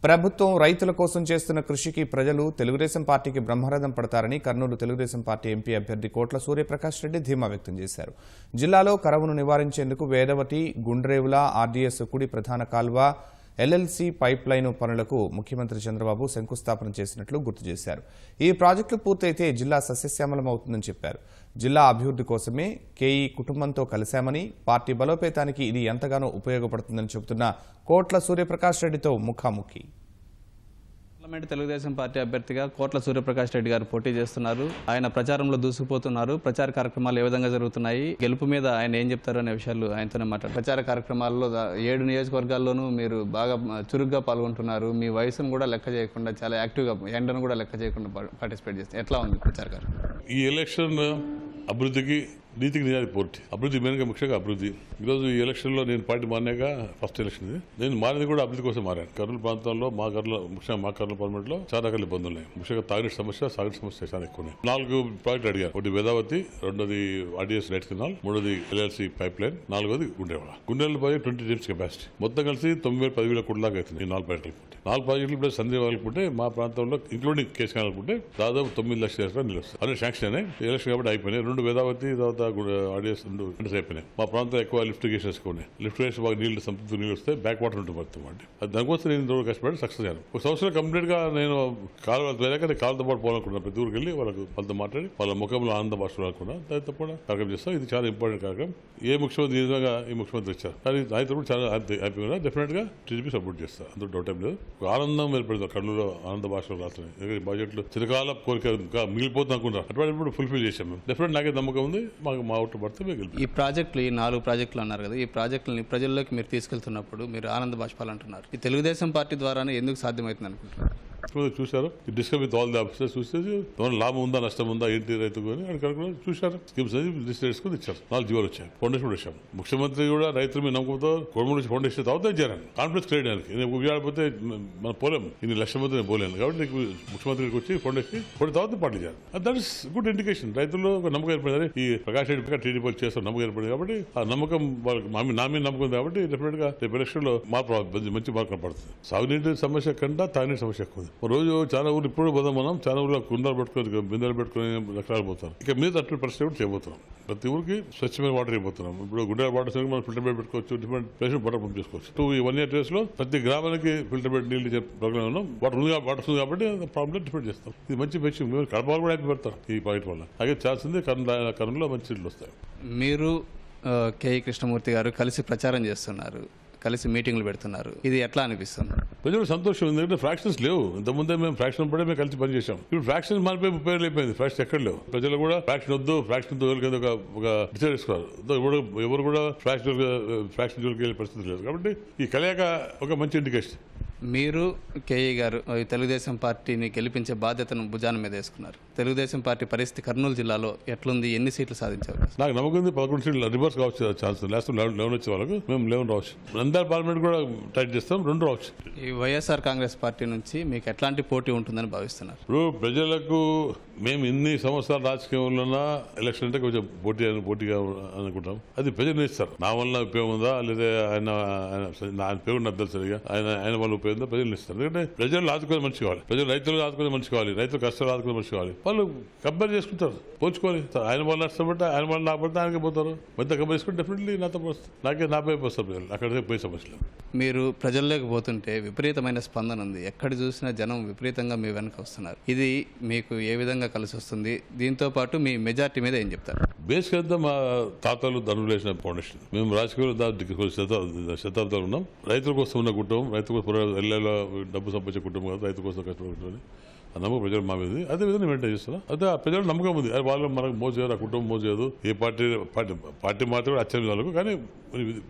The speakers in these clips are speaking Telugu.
ప్రభుత్వం రైతుల కోసం చేస్తున్న కృషికి ప్రజలు తెలుగుదేశం పార్టీకి బ్రహ్మరథం పడతారని కర్నూలు తెలుగుదేశం పార్టీ ఎంపీ అభ్యర్థి కోట్ల సూర్యప్రకాష్ రెడ్డి ధీమా వ్యక్తం చేశారు. జిల్లాలో కరువును నివారించేందుకు వేదవతి, గుండ్రేవుల, ఆర్డీఎస్ కుడి ప్రధాన కాల్వ, ఎల్ఎల్సీ పైప్ లైన్ పనులకు ముఖ్యమంత్రి చంద్రబాబు శంకుస్థాపన చేసినట్లు గుర్తు చేశారు. ఈ ప్రాజెక్టులు పూర్తయితే జిల్లా సస్యశ్యామలమవుతుందని చెప్పారు. జిల్లా అభివృద్ధి కోసమే కేఈ కుటుంబంతో కలిశామని, పార్టీ బలోపేతానికి ఇది ఎంతగానో ఉపయోగపడుతుందని చెబుతున్న కోట్ల సూర్యప్రకాష్ రెడ్డితో ముఖాముఖి. పార్లమెంట్ తెలుగుదేశం పార్టీ అభ్యర్థిగా కోట్ల సూర్యప్రకాష్ రెడ్డి గారు పోటీ చేస్తున్నారు. ఆయన ప్రచారంలో దూసుకుపోతున్నారు. ప్రచార కార్యక్రమాలు ఏ విధంగా జరుగుతున్నాయి, గెలుపు మీద ఆయన ఏం చెప్తారు అనే విషయాలు ఆయనతోనే మాట్లాడారు. ప్రచార కార్యక్రమాల్లో 7 నియోజకవర్గాల్లోనూ మీరు బాగా చురుగ్గా పాల్గొంటున్నారు. మీ వయసును కూడా లెక్క చేయకుండా చాలా యాక్టివ్గా, ఎండను కూడా లెక్క చేయకుండా పార్టిసిపేట్ చేస్తారు. ఎట్లా ఉంది ప్రచార కార్యక్రమం? ఈ ఎలక్షన్ అభివృద్ధికి, నీతికి నిజానికి పోటీ. అభివృద్ధి మెయిన్గా ముఖ్యంగా అభివృద్ధి. ఈరోజు ఈ ఎలక్షన్లో నేను పార్టీ మారినాక ఫస్ట్ ఎలక్షన్ ఇది. నేను మారింది కూడా అభివృద్ధి కోసం మారాను. కర్నూలు ప్రాంతంలో ముఖ్యంగా మా కర్నూలు పార్లమెంట్లో చాలా రకాల ఇబ్బందులు ఉన్నాయి. ముఖ్యంగా తాగునీటి సమస్య, సాగునీటి సమస్య చాలా ఎక్కువ ఉన్నాయి. 4 ప్రాజెక్టులు అడిగారు. ఒకటి వేదావతి, రెండోది ఆర్డీఎస్ రైట్ కెనాల్, మూడోది ఎల్ఎల్సీ పైప్ లైన్, 4వది గుండెవాడ. గుండెల పోయి 20 టీమ్స్ కెపాసిటీ మొత్తం కలిసి 9,000-10,000 కోట్ల దాకా అవుతుంది. ఈ 4 ప్రాజెక్టులు. 4 ప్రాజెక్టులు ప్లస్ సందేహం వాళ్ళకుంటే మా ప్రాంతంలో ఇంక్లూడింగ్ కేసు కానుకుంటే దాదాపు 9 లక్షల ఎకరాలు నీళ్ళు వస్తాయి. అదే శాంక్షన్ అయినాయి. ఎలక్షన్ కాబట్టి అయిపోయినాయి. 2 వేదావతి, తర్వాత ఆర్డీఎస్ 2 అయిపోయినాయి. మా ప్రాంతం ఎక్కువ లిఫ్ట్ ఇరిగేషన్స్ ఉన్నాయి. లిఫ్ట్ ఇరిగేషన్ బాగా నీళ్ళు సంతృప్తి నీళ్ళు వస్తాయి. బ్యాక్ వాటర్ ఉంటుంది మొత్తం. అది దానికోసం నేను రోజు కష్టపడి సక్సెస్ అయ్యాను. ఒక సంవత్సరం కంప్లీట్ గా నేను కాలుతో పాటు పోవాలనుకున్నాను. ప్రతి ఊరికి వెళ్ళి వాళ్ళతో మాట్లాడి వాళ్ళ ముఖంలో ఆనంద భాష అనుకున్నా. దాంతో కూడా కార్యక్రమం చేస్తాం. ఇది చాలా ఇంపార్టెంట్ కార్యక్రమం. ఏ ముఖ్యమంత్రి విధంగా ఈ ముఖ్యమంత్రి వచ్చారు, కానీ ఆయన కూడా చాలా హ్యాపీగా డెఫినెట్ గా టీడీపీ సపోర్ట్ చేస్తారు. అందులో డౌట్ ఏం లేదు. ఆనందం ఏర్పడుతుంది. కర్నూలులో ఆనంద భాషలో రాస్తున్నాయి. బడ్జెట్లు చిరకాల కోరిక మిగిలిపోతుంది అనుకుంటారు. అటువంటి ఇప్పుడు ఫుల్ఫిల్ చేశాం మేము. డెఫినెట్ నాకే నమ్మకం ఉంది. మాకు మా ఓట్లు పడితే మేము గెలుపు. ఈ ప్రాజెక్టులు, ఈ 4 ప్రాజెక్టులు అన్నారు కదా, ఈ ప్రాజెక్టులని ప్రజల్లోకి మీరు తీసుకెళ్తున్నప్పుడు మీరు ఆనంద బాష్పాలు అంటున్నారు. ఈ తెలుగుదేశం పార్టీ ద్వారానే ఎందుకు సాధ్యమవుతుంది అనుకుంటున్నారు? చూశారు. Discuss with all the officers చూస్తే లాభం ఉందా, నష్టం ఉందా, ఏంటి రైతుకు అని అక్కడ చూశారు. స్కీమ్స్ లిస్ట్ వేసుకుని ఇచ్చారు. 4 జీవోలు వచ్చాయి. ఫౌండేషన్ కూడా వచ్చాము. ముఖ్యమంత్రి కూడా రైతుల మీద నమ్మకంతో గవర్నమెంట్ నుంచి ఫౌండేషన్ తర్వాత ఇచ్చారు. కాన్ఫిడెన్స్ క్రియేట్ చేయడానికి. నేను ఉపయోగపడితే మనం పోలేము. ఇన్ని లక్షల మంది నేను పోలేను. కాబట్టి నీకు ముఖ్యమంత్రికి వచ్చి ఫౌండేషన్ కొన్ని తర్వాత పార్టీ చేయాలి. That is good indication. రైతుల్లో ఒక నమ్మకం ఏర్పడింది. ఈ ప్రకాష్ రెడ్డి టీడీపీ చేస్తాం నమ్మకం ఏర్పడింది. కాబట్టి ఆ నమ్మకం వాళ్ళకి నా మీద నమ్మకం ఉంది. కాబట్టి డెఫినెట్ గా రేపు ఎలక్షన్ లో మంచి మార్పు కనపడుతుంది. సాగునీటి సమస్య కన్నా తాగునీటి సమస్య ఎక్కువ ఉంది. రోజు చాలా ఊరు ఇప్పుడు పోదాం మనం. చాలా ఊళ్ళో కుండలు పెట్టుకొని, బిందెలు పెట్టుకుని రకాలు పోతాం. ఇక మీద అటువంటి పరిస్థితి కూడా చేయబోతున్నాం. ప్రతి ఊరికి స్వచ్ఛమైన వాటర్ అయిపోతున్నాం. ఇప్పుడు గుండెల వాటర్ మనం ఫిల్టర్ బెడ్ పెట్టుకోవచ్చు. డిఫరెంట్ ప్లేస్ వాటర్ పంప్ చేసుకోవచ్చు. ఈ 1 year డేస్ లో ప్రతి గ్రామానికి ఫిల్టర్ బెడ్ నీళ్ళు ప్రోగ్రామ్ ఉన్నాం. వాటర్ ఉంది కాబట్టి ప్రాబ్లం డిఫరెంట్ చేస్తాం. ఇది మంచి విషయం. కడపలు కూడా హ్యాపీ పెడతారు ఈ ప్రాజెక్ట్ వల్ల. అలాగే చాల్సింది కర్నూలులో మంచి నీళ్ళు వస్తాయి. మీరు కేఈ కృష్ణమూర్తి గారు కలిసి ప్రచారం చేస్తున్నారు, కలిసి మీటింగ్లు పెడుతున్నారు. ఇది ఎట్లా అనిపిస్తుంది? ప్రజలు సంతోషం ఉంది. ఎందుకంటే ఫ్రాక్షన్స్ లేవు. ఇంతకుముందే మేము ఫ్రాక్షన్ పడే మేము కలిసి పనిచేసాం. ఇప్పుడు ఫ్రాక్షన్ మారిపోయి 30 ఏళ్ళు అయిపోయింది. ఫ్రాక్షన్ ఎక్కడ లేవు. ప్రజలు కూడా ఫ్రాక్షన్ వద్దు, ఫ్రాక్షన్ ఒక డిసైడ్ చేసుకోవాలి. ఎవరు కూడా ఫ్రాక్షన్ జోలికి వెళ్ళే పరిస్థితి లేదు. కాబట్టి ఈ కలయిక ఒక మంచి ఇండికేషన్. మీరు కేఈ గారు తెలుగుదేశం పార్టీని గెలిపించే బాధ్యతను భుజాన మీద వేసుకున్నారు. తెలుగుదేశం పార్టీ పరిస్థితి కర్నూలు జిల్లాలో ఎట్లుంది? ఎన్ని సీట్లు సాధించారు? నాకు నమ్మకం ఉంది. 11 సీట్లు రివర్స్ కావచ్చు ఛాన్స్. లాస్ట్ 11 వచ్చే వాళ్ళకు మేము 11 రావచ్చు. నంద్యాల పార్లమెంట్ కూడా టైట్ చేస్తాం. 2 రావచ్చు. ఈ వైఎస్ఆర్ కాంగ్రెస్ పార్టీ నుంచి మీకు ఎట్లాంటి పోటీ ఉంటుందని భావిస్తున్నారు? ఇప్పుడు ప్రజలకు మేము ఇన్ని సంవత్సరాల రాజకీయంలో ఎలక్షన్ అంటే కొంచెం పోటీగా అనుకుంటాం. అది ప్రజలు ఇస్తారు. నా వల్ల ఉపయోగం ఉందా, లేదా ఆయన పేరు నాకు తెలుసు. ఆయన వల్ల ఉపయోగం ఉందా ప్రజలు ఇస్తారు. ఎందుకంటే ప్రజలు ఆదుకునే మనిషి కావాలి. ప్రజలు రైతులు ఆదుకునే మనిషి కావాలి. రైతులు కష్టాలు ఆదుకునే మనిషి కావాలి. వాళ్ళు కంపేర్ చేసుకుంటారు, పోల్చుకోవాలి. ఆయన వల్ల నష్టపడితే ఆయన వల్ల నాపడితే ఆయనకే పోతారు. మధ్య కంపేర్ చేసుకుంటే డెఫినెట్లీ నాతో వస్తుంది. నా పై వస్తారు ప్రజలు. అక్కడికి పోయే సమస్యలు. మీరు ప్రజల్లోకి పోతుంటే విపరీతమైన స్పందన ఉంది. ఎక్కడ చూసినా జనం విపరీతంగా మీ వెనక వస్తున్నారు. ఇది మీకు ఏ విధంగా కలిసి వస్తుంది? దీంతో పాటు మీ మెజార్టీ మీద ఏం చెప్తారు? బేస్ కదా మా తాతలు ధనులు వేసిన ఫౌండేషన్. మేము రాజకీయాలు శతాబ్దాలు ఉన్నాం. రైతుల కోసం ఉన్న కుటుంబం, రైతు కోసం ఎల్లేలో డబ్బు సంపాదించే కుటుంబం కాదు, రైతు కోసం కష్టపడుతుంది. ఆ నమ్మకం ప్రజలు మా మీద. అదే విధంగా మెయింటైన్ చేస్తున్నా. అదే ఆ ప్రజలు నమ్మకం ఉంది. వాళ్ళు మనకు మోసేయదు, ఆ కుటుంబం మోసేయదు. ఏ పార్టీ మాత్రం కూడా అత్యంత వాళ్ళకు, కానీ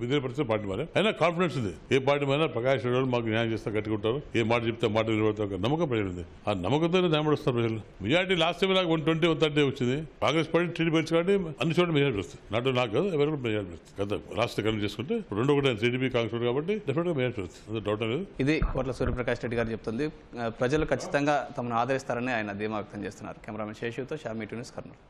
విధులు పరిస్థితి పార్టీ మారే అయినా కాన్ఫిడెన్స్ ఉంది. ఏ పార్టీ అయినా ప్రకాష్ రెడ్డి మాకు న్యాయం చేస్తే కట్టుకుంటారు. ఏ మాట చెప్తే మాట నిలబడతారు. నమ్మకం ప్రజలు ఉంది. ఆ నమ్మకంతో న్యాయపడుస్తారు ప్రజలు. మెజార్టీ లాస్ట్ టైం నాకు 120, 130 వచ్చింది. కాంగ్రెస్ పార్టీ టీడీపీ వచ్చి కాబట్టి అన్ని చోట్ల మెజార్టీ వస్తుంది. నాకు కాదు, ఎవరు కూడా మెజార్టీ వస్తుంది. కదా రాష్ట్ర కన్ను చేసుకుంటే 2 ఒకటే టీడీపీ కాంగ్రెస్ కాబట్టి డెఫినెట్ గా మెజార్టీ వస్తుంది. అందులో డౌట్ లేదు. ఇది కోట్ల సూర్యప్రకాష్ రెడ్డి గారు చెప్తుంది. ప్రజలు ఖచ్చితంగా తమను ఆదరిస్తారని ఆయన ధీమా వ్యక్తం చేస్తున్నారు. కెమెరామెన్ శేషుతో షామీ న్యూస్ కర్నూలు.